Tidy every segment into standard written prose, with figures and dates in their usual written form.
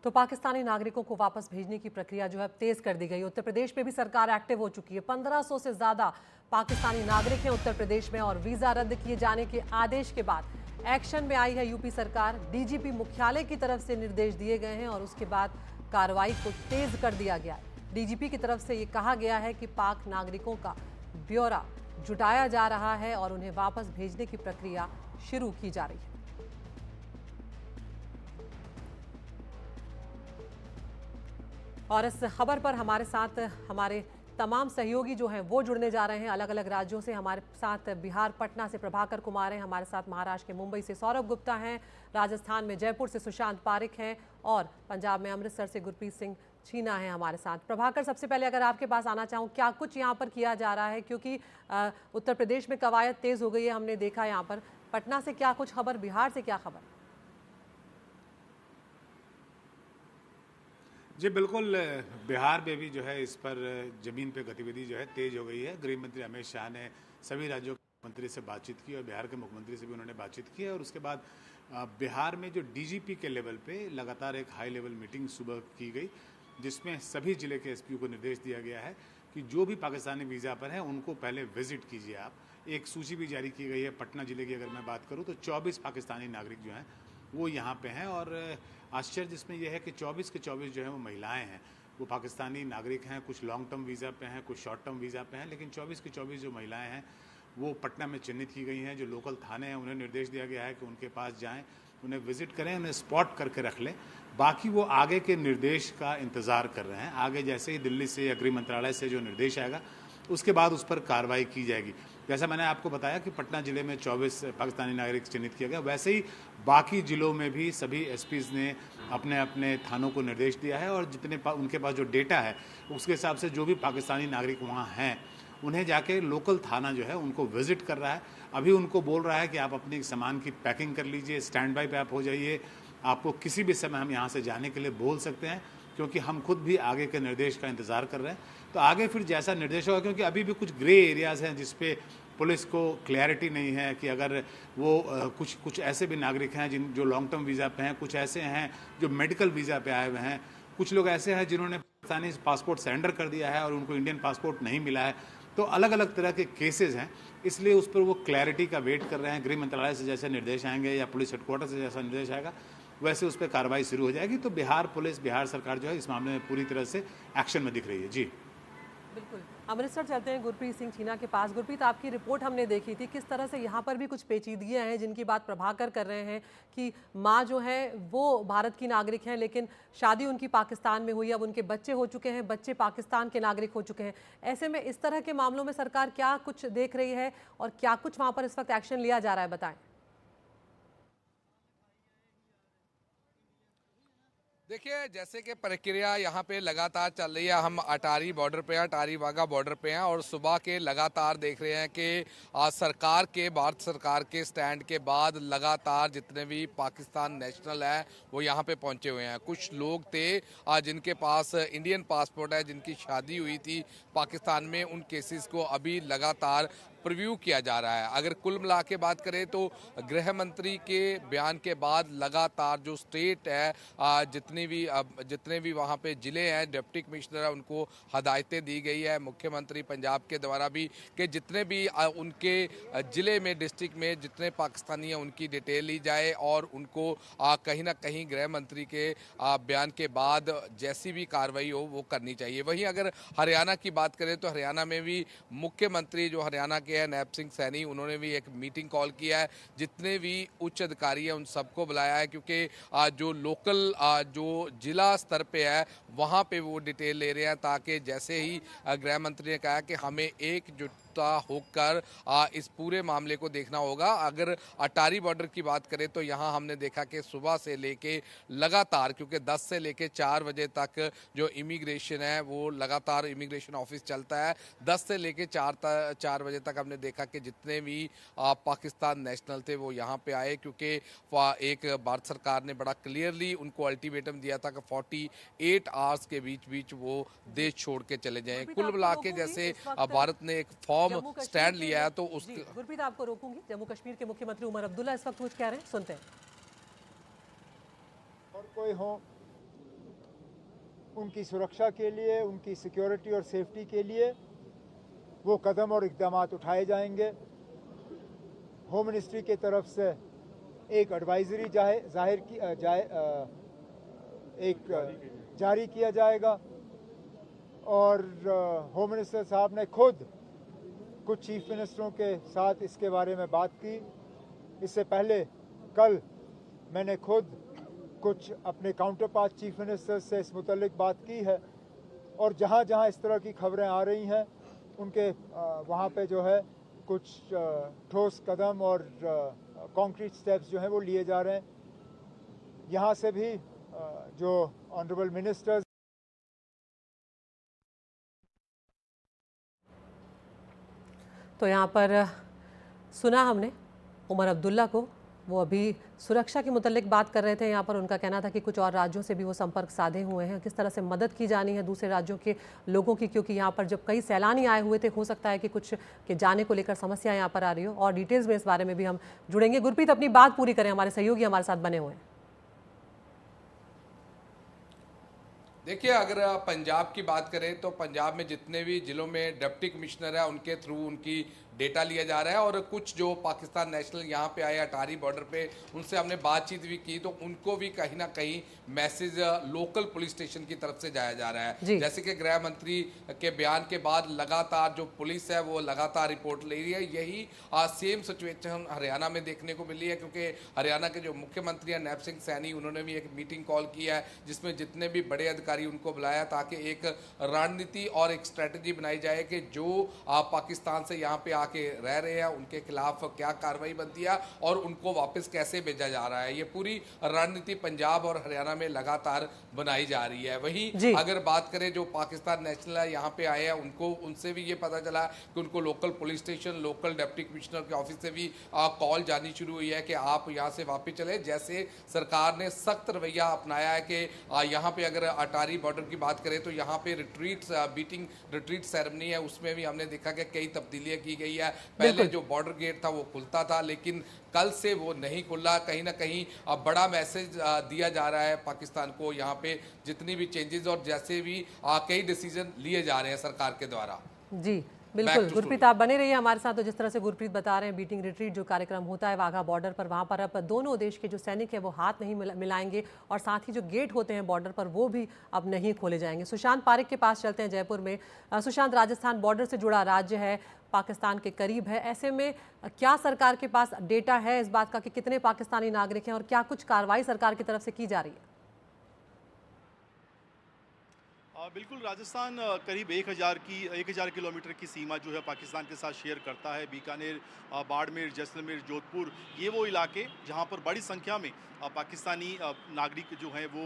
तो पाकिस्तानी नागरिकों को वापस भेजने की प्रक्रिया जो है तेज कर दी गई। उत्तर प्रदेश में भी सरकार एक्टिव हो चुकी है। 1500 से ज्यादा पाकिस्तानी नागरिक हैं उत्तर प्रदेश में और वीजा रद्द किए जाने के आदेश के बाद एक्शन में आई है यूपी सरकार। डीजीपी मुख्यालय की तरफ से निर्देश दिए गए हैं और उसके बाद कार्रवाई को तेज कर दिया गया है। डीजीपी की तरफ से ये कहा गया है कि पाक नागरिकों का ब्यौरा जुटाया जा रहा है और उन्हें वापस भेजने की प्रक्रिया शुरू की जा रही है। और इस खबर पर हमारे साथ हमारे तमाम सहयोगी जो हैं वो जुड़ने जा रहे हैं अलग अलग राज्यों से। हमारे साथ बिहार पटना से प्रभाकर कुमार हैं, हमारे साथ महाराष्ट्र के मुंबई से सौरभ गुप्ता हैं, राजस्थान में जयपुर से सुशांत पारिक हैं और पंजाब में अमृतसर से गुरप्रीत सिंह छीना है हमारे साथ। प्रभाकर, सबसे पहले अगर आपके पास आना चाहूँ, क्या कुछ यहाँ पर किया जा रहा है? क्योंकि उत्तर प्रदेश में कवायद तेज हो गई है, हमने देखा यहाँ पर। पटना से क्या कुछ खबर, बिहार से क्या खबर? जी बिल्कुल, बिहार में भी जो है इस पर ज़मीन पे गतिविधि जो है तेज हो गई है। गृह मंत्री अमित शाह ने सभी राज्यों के मुख्यमंत्री से बातचीत की और बिहार के मुख्यमंत्री से भी उन्होंने बातचीत की है। और उसके बाद बिहार में जो डीजीपी के लेवल पे लगातार एक हाई लेवल मीटिंग सुबह की गई, जिसमें सभी जिले के एसपी को निर्देश दिया गया है कि जो भी पाकिस्तानी वीज़ा पर हैं उनको पहले विजिट कीजिए आप। एक सूची भी जारी की गई है। पटना जिले की अगर मैं बात करूँ तो 24 पाकिस्तानी नागरिक जो हैं वो यहाँ पे हैं। और आश्चर्य इसमें यह है कि 24 के 24 जो है वो महिलाएं हैं। वो पाकिस्तानी नागरिक हैं, कुछ लॉन्ग टर्म वीज़ा पे हैं, कुछ शॉर्ट टर्म वीज़ा पे हैं, लेकिन 24 के 24 जो महिलाएं हैं वो पटना में चिन्हित की गई हैं। जो लोकल थाने हैं उन्हें निर्देश दिया गया है कि उनके पास जाएं, उन्हें विजिट करें, उन्हें स्पॉट करके रख लें। बाकी वो आगे के निर्देश का इंतज़ार कर रहे हैं। आगे जैसे ही दिल्ली से या गृह मंत्रालय से जो निर्देश आएगा उसके बाद उस पर कार्रवाई की जाएगी। जैसा मैंने आपको बताया कि पटना जिले में 24 पाकिस्तानी नागरिक चिन्हित किया गया, वैसे ही बाकी जिलों में भी सभी एसपीज़ ने अपने अपने थानों को निर्देश दिया है। और जितने उनके पास जो डेटा है उसके हिसाब से जो भी पाकिस्तानी नागरिक वहाँ हैं उन्हें जाके लोकल थाना जो है उनको विजिट कर रहा है। अभी उनको बोल रहा है कि आप अपने सामान की पैकिंग कर लीजिए, स्टैंड बाई पे आप हो जाइए, आपको किसी भी समय हम यहाँ से जाने के लिए बोल सकते हैं, क्योंकि हम खुद भी आगे के निर्देश का इंतज़ार कर रहे हैं। तो आगे फिर जैसा निर्देश होगा, क्योंकि अभी भी कुछ ग्रे एरियाज़ हैं जिस पे पुलिस को क्लैरिटी नहीं है कि अगर वो कुछ ऐसे भी नागरिक हैं जो लॉन्ग टर्म वीज़ा पे हैं, कुछ ऐसे हैं जो मेडिकल वीज़ा पे आए हुए हैं, कुछ लोग ऐसे हैं जिन्होंने पाकिस्तानी पासपोर्ट सरेंडर कर दिया है और उनको इंडियन पासपोर्ट नहीं मिला है। तो अलग अलग तरह के केसेस हैं, इसलिए उस पर वो क्लैरिटी का वेट कर रहे हैं। गृह मंत्रालय से जैसे निर्देश आएंगे या पुलिस हेडक्वार्टर से जैसा निर्देश आएगा वैसे उस पर कार्रवाई शुरू हो जाएगी। तो बिहार पुलिस, बिहार सरकार जो है इस मामले में पूरी तरह से एक्शन में दिख रही है। जी बिल्कुल, अमृतसर चलते हैं गुरप्रीत सिंह छीना के पास। गुरप्रीत, आपकी रिपोर्ट हमने देखी थी, किस तरह से यहाँ पर भी कुछ पेचीदगियाँ हैं जिनकी बात प्रभाकर कर रहे हैं कि माँ जो है वो भारत की नागरिक हैं लेकिन शादी उनकी पाकिस्तान में हुई, अब उनके बच्चे हो चुके हैं, बच्चे पाकिस्तान के नागरिक हो चुके हैं। ऐसे में इस तरह के मामलों में सरकार क्या कुछ देख रही है और क्या कुछ वहाँ पर इस वक्त एक्शन लिया जा रहा है, बताएं। देखिए, जैसे कि प्रक्रिया यहाँ पे लगातार चल रही है। हम अटारी बॉर्डर पे हैं, अटारी वाघा बॉर्डर पे हैं और सुबह के लगातार देख रहे हैं कि सरकार के, भारत सरकार के स्टैंड के बाद लगातार जितने भी पाकिस्तान नेशनल है वो यहाँ पे पहुँचे हुए हैं। कुछ लोग थे जिनके पास इंडियन पासपोर्ट है, जिनकी शादी हुई थी पाकिस्तान में, उन केसेस को अभी लगातार प्रिव्यू किया जा रहा है। अगर कुल मिला के बात करें तो गृह मंत्री के बयान के बाद लगातार जो स्टेट है, जितने भी वहाँ पे ज़िले हैं, डिप्टी कमिश्नर है, उनको हदायतें दी गई है मुख्यमंत्री पंजाब के द्वारा भी कि जितने भी उनके ज़िले में, डिस्ट्रिक्ट में जितने पाकिस्तानी हैं उनकी डिटेल ली जाए और उनको कहीं ना कहीं गृह मंत्री के बयान के बाद जैसी भी कार्रवाई हो वो करनी चाहिए। वहीं अगर हरियाणा की बात करें तो हरियाणा में भी मुख्यमंत्री जो हरियाणा के हैं नैब सिंह सैनी, उन्होंने भी एक मीटिंग कॉल किया है। जितने भी उच्च अधिकारी हैं उन सबको बुलाया है, क्योंकि जो लोकल जो जिला स्तर पे है वहाँ पे वो डिटेल ले रहे हैं, ताकि जैसे ही गृह मंत्री ने कहा कि हमें एकजुट होकर इस पूरे मामले को देखना होगा। अगर अटारी बॉर्डर की बात करें तो यहाँ हमने देखा कि सुबह से लेके लगातार, क्योंकि 10 से लेके 4 बजे तक जो इमिग्रेशन है वो लगातार इमिग्रेशन ऑफिस चलता है। 10 से लेके 4 बजे तक हमने देखा कि जितने भी पाकिस्तान नेशनल थे वो यहाँ पे आए, क्योंकि एक भारत सरकार ने बड़ा क्लियरली उनको अल्टीमेटम दिया था कि 48 आवर्स के बीच वो देश छोड़ के चले जाएं। कुल मिला के जैसे भारत ने एक फॉर्म स्टैंड लिया है तो उस गुरप्रीत, आपको रोकूंगी। जम्मू कश्मीर के मुख्यमंत्री उमर अब्दुल्ला इस वक्त कुछ कह रहे हैं, सुनते हैं। और कोई हो उनकी सुरक्षा के लिए, उनकी सिक्योरिटी और सेफ्टी के लिए वो कदम और इक़दाम उठाए जाएंगे। होम मिनिस्ट्री की तरफ से एक एडवाइजरी जारी किया जाएगा और होम मिनिस्टर साहब ने खुद कुछ चीफ मिनिस्टरों के साथ इसके बारे में बात की। इससे पहले कल मैंने खुद कुछ अपने काउंटर पार्ट चीफ मिनिस्टर से इस मुतल्लिक बात की है और जहाँ जहाँ इस तरह की खबरें आ रही हैं उनके वहाँ पे जो है कुछ ठोस कदम और कॉन्क्रीट स्टेप्स जो हैं वो लिए जा रहे हैं। यहाँ से भी जो ऑनरेबल मिनिस्टर्स तो यहाँ पर सुना हमने उमर अब्दुल्ला को, वो अभी सुरक्षा के मुतल्लिक बात कर रहे थे। यहाँ पर उनका कहना था कि कुछ और राज्यों से भी वो संपर्क साधे हुए हैं, किस तरह से मदद की जानी है दूसरे राज्यों के लोगों की, क्योंकि यहाँ पर जब कई सैलानी आए हुए थे हो सकता है कि कुछ के जाने को लेकर समस्या यहाँ पर आ रही हो। और डिटेल्स में इस बारे में भी हम जुड़ेंगे। गुरप्रीत अपनी बात पूरी करें, हमारे सहयोगी हमारे साथ बने हुए हैं। देखिए, अगर पंजाब की बात करें तो पंजाब में जितने भी जिलों में डिप्टी कमिश्नर है उनके थ्रू उनकी डेटा लिया जा रहा है और कुछ जो पाकिस्तान नेशनल यहाँ पे आए अटारी बॉर्डर पे उनसे हमने बातचीत भी की तो उनको भी कहीं ना कहीं मैसेज लोकल पुलिस स्टेशन की तरफ से जाया जा रहा है। जैसे कि गृह मंत्री के बयान के बाद लगातार जो पुलिस है वो लगातार रिपोर्ट ले रही है। यही सेम सिचुएशन हरियाणा में देखने को मिली है, क्योंकि हरियाणा के जो मुख्यमंत्री हैं नैब सिंह सैनी, उन्होंने भी एक मीटिंग कॉल की है जिसमें जितने भी बड़े अधिकारी उनको बुलाया ताकि एक रणनीति और एक स्ट्रेटजी बनाई जाए कि जो पाकिस्तान से यहाँ पे आके रह रहे हैं उनके खिलाफ क्या कार्रवाई बनती है और उनको वापस कैसे भेजा जा रहा है। ये पूरी रणनीति पंजाब और हरियाणा में लगातार बनाई जा रही है। वहीं अगर बात करें जो पाकिस्तान नेशनल है यहाँ पे आए हैं उनको, उनसे भी ये पता चला कि उनको local police station, local deputy commissioner के ऑफिस से भी कॉल जानी शुरू हुई है कि आप यहाँ से वापस चले। जैसे सरकार ने सख्त रवैया अपनाया है कि यहाँ पे अगर अटारी बॉर्डर की बात करें तो यहाँ पे बीटिंग रिट्रीट सेरेमनी है, उसमें भी हमने देखा कि कई तब्दीलियां की गई है। पहले जो बॉर्डर गेट था वो खुलता था लेकिन कल से वो नहीं खुला। कहीं ना कहीं अब बड़ा मैसेज दिया जा रहा है पाकिस्तान को यहाँ पे जितनी भी चेंजेस और जैसे भी कई डिसीजन लिए जा रहे हैं सरकार के द्वारा। जी बिल्कुल, गुरप्रीत आप बने रहिए हमारे साथ। तो जिस तरह से गुरप्रीत बता रहे हैं बीटिंग रिट्रीट जो कार्यक्रम होता है वाघा बॉर्डर पर, वहाँ पर अब दोनों देश के जो सैनिक हैं वो हाथ नहीं मिलाएंगे और साथ ही जो गेट होते हैं बॉर्डर पर वो भी अब नहीं खोले जाएंगे। सुशांत पारिक के पास चलते हैं जयपुर में। सुशांत, राजस्थान बॉर्डर से जुड़ा राज्य है, पाकिस्तान के करीब है, ऐसे में क्या सरकार के पास डेटा है इस बात का कि कितने पाकिस्तानी नागरिक हैं और क्या कुछ कार्रवाई सरकार की तरफ से की जा रही है? बिल्कुल, राजस्थान करीब 1000 किलोमीटर की सीमा जो है पाकिस्तान के साथ शेयर करता है। बीकानेर, बाड़मेर, जैसलमेर, जोधपुर, ये वो इलाके जहां पर बड़ी संख्या में पाकिस्तानी नागरिक जो हैं वो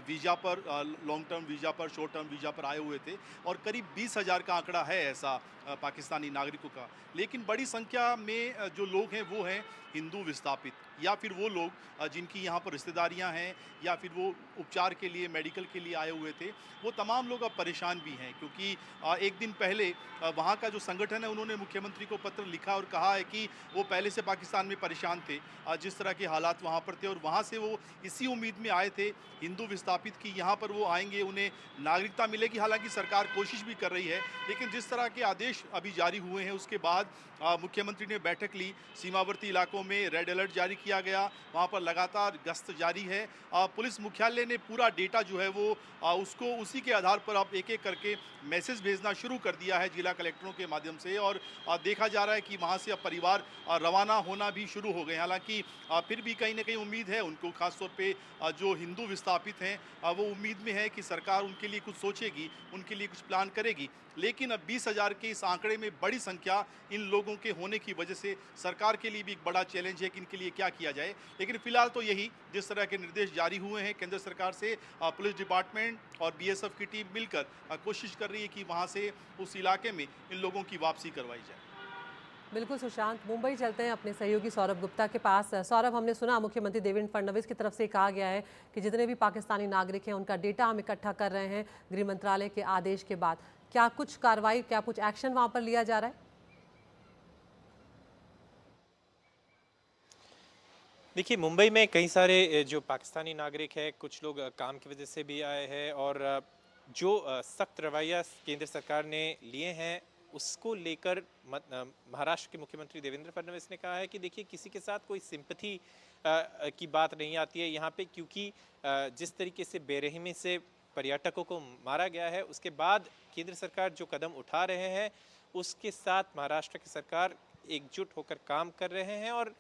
वीज़ा पर, लॉन्ग टर्म वीज़ा पर, शॉर्ट टर्म वीज़ा पर आए हुए थे और करीब 20,000 का आंकड़ा है ऐसा पाकिस्तानी नागरिकों का। लेकिन बड़ी संख्या में जो लोग हैं वो हैं हिंदू विस्थापित या फिर वो लोग जिनकी यहाँ पर रिश्तेदारियाँ हैं या फिर वो उपचार के लिए, मेडिकल के लिए आए हुए थे। वो तमाम लोग अब परेशान भी हैं क्योंकि एक दिन पहले वहाँ का जो संगठन है उन्होंने मुख्यमंत्री को पत्र लिखा और कहा है कि वो पहले से पाकिस्तान में परेशान थे जिस तरह के हालात वहाँ पर थे और वहाँ से वो इसी उम्मीद में आए थे हिंदू विस्थापित की यहाँ पर वो आएंगे, उन्हें नागरिकता मिलेगी। हालांकि सरकार कोशिश भी कर रही है, लेकिन जिस तरह के आदेश अभी जारी हुए हैं उसके बाद मुख्यमंत्री ने बैठक ली। सीमावर्ती इलाकों में रेड अलर्ट जारी किया गया, वहाँ पर लगातार गश्त जारी है। पुलिस मुख्यालय ने पूरा डेटा जो है वो उसको उसी के आधार पर अब एक एक करके मैसेज भेजना शुरू कर दिया है जिला कलेक्टरों के माध्यम से और देखा जा रहा है कि वहाँ से अब परिवार रवाना होना भी शुरू हो गए। हालांकि फिर भी कहीं ना कहीं उम्मीद है उनको, खासतौर पे जो हिंदू विस्थापित हैं वो उम्मीद में है कि सरकार उनके लिए कुछ सोचेगी, उनके लिए कुछ प्लान करेगी। लेकिन अब 20,000 के इस आंकड़े में बड़ी संख्या इन लोगों के होने की वजह से सरकार के लिए भी एक बड़ा चैलेंज है कि इनके लिए क्या किया जाए। लेकिन फिलहाल तो यही जिस तरह के निर्देश जारी हुए हैं केंद्र सरकार से, पुलिस डिपार्टमेंट और बीएसएफ की टीम मिलकर कोशिश कर रही है कि वहाँ से उस इलाके में इन लोगों की वापसी करवाई जाए। बिल्कुल सुशांत, मुंबई चलते हैं अपने सहयोगी सौरभ गुप्ता के पास। सौरभ, हमने सुना मुख्यमंत्री देवेंद्र फडणवीस की तरफ से कहा गया है कि जितने भी पाकिस्तानी नागरिक हैं उनका डेटा हम इकट्ठा कर रहे हैं गृह मंत्रालय के आदेश के बाद। क्या कुछ कार्रवाई, क्या कुछ एक्शन वहां पर लिया जा रहा है? देखिए, मुंबई में कई सारे जो पाकिस्तानी नागरिक हैं, कुछ लोग काम की वजह से भी आए हैं और जो सख्त रवैया केंद्र सरकार ने लिए हैं उसको लेकर महाराष्ट्र के मुख्यमंत्री देवेंद्र फडणवीस ने कहा है कि देखिए किसी के साथ कोई सिंपैथी की बात नहीं आती है यहाँ पे, क्योंकि जिस तरीके से बेरहमी से पर्यटकों को मारा गया है उसके बाद केंद्र सरकार जो कदम उठा रहे हैं उसके साथ महाराष्ट्र की सरकार एकजुट होकर काम कर रहे हैं और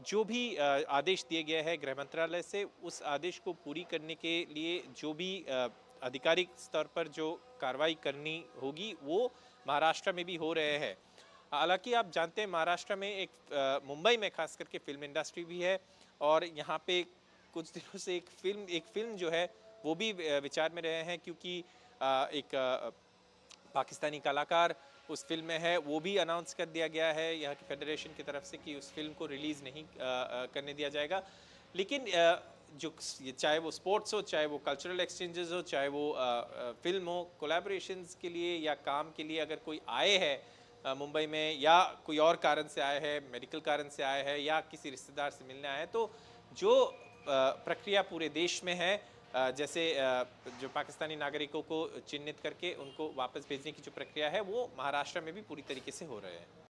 जो भी आदेश दिए गए हैं गृह मंत्रालय से उस आदेश को पूरी करने के लिए जो भी आधिकारिक स्तर पर जो कार्रवाई करनी होगी वो महाराष्ट्र में भी हो रहे हैं। हालांकि आप जानते हैं महाराष्ट्र में एक मुंबई में खास करके फिल्म इंडस्ट्री भी है और यहाँ पे कुछ दिनों से एक फिल्म जो है वो भी विचार में रहे हैं, क्योंकि एक पाकिस्तानी कलाकार उस फिल्म में है, वो भी अनाउंस कर दिया गया है यहाँ की फेडरेशन की तरफ से कि उस फिल्म को रिलीज़ नहीं करने दिया जाएगा। लेकिन जो चाहे वो स्पोर्ट्स हो, चाहे वो कल्चरल एक्सचेंजेस हो, चाहे वो फिल्म हो, कोलैबोरेशंस के लिए या काम के लिए अगर कोई आए है मुंबई में या कोई और कारण से आए हैं, मेडिकल कारण से आए हैं या किसी रिश्तेदार से मिलने आए हैं, तो जो प्रक्रिया पूरे देश में है, जैसे जो पाकिस्तानी नागरिकों को चिन्हित करके उनको वापस भेजने की जो प्रक्रिया है वो महाराष्ट्र में भी पूरी तरीके से हो रहे हैं।